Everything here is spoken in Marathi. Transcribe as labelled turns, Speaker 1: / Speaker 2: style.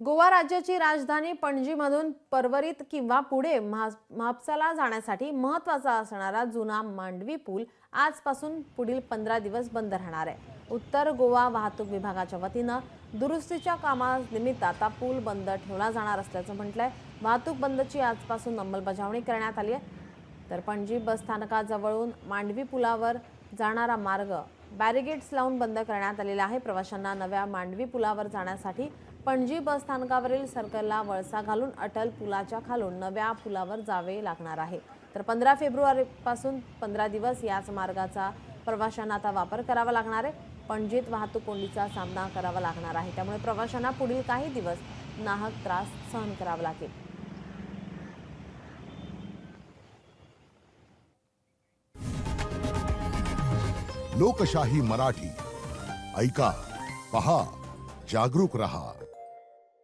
Speaker 1: गोवा राज्याची राजधानी पणजीमधून परवरीत किंवा पुढे म्हापसाला जाण्यासाठी महत्त्वाचा असणारा जुना मांडवी पूल आजपासून पुढील 15 दिवस बंद राहणार आहे. उत्तर गोवा वाहतूक विभागाच्या वतीनं दुरुस्तीच्या कामानिमित्त आता पूल बंद ठेवला जाणार असल्याचं म्हटलंय. वाहतूक बंदची आजपासून अंमलबजावणी करण्यात आली आहे. तर पणजी बस स्थानकाजवळून मांडवी पुलावर जाणारा मार्ग बॅरिगेड्स लावून बंद करण्यात आलेला आहे. प्रवाशांना नव्या मांडवी पुलावर जाण्यासाठी पणजी बस स्थानकावरील सर्कलला वळसा घालून अटल पुलाच्या खालून नव्या पुलावर जावे लागणार आहे. तर 15 फेब्रुवारीपासून 15 दिवस याच मार्गाचा प्रवाशांना आता वापर करावा लागणार आहे. पणजीत वाहतूक कोंडीचा सामना करावा लागणार आहे. त्यामुळे प्रवाशांना पुढील काही दिवस नाहक त्रास सहन करावा लागेल.
Speaker 2: लोकशाही मराठी ऐका, पहा, जागरूक रहा.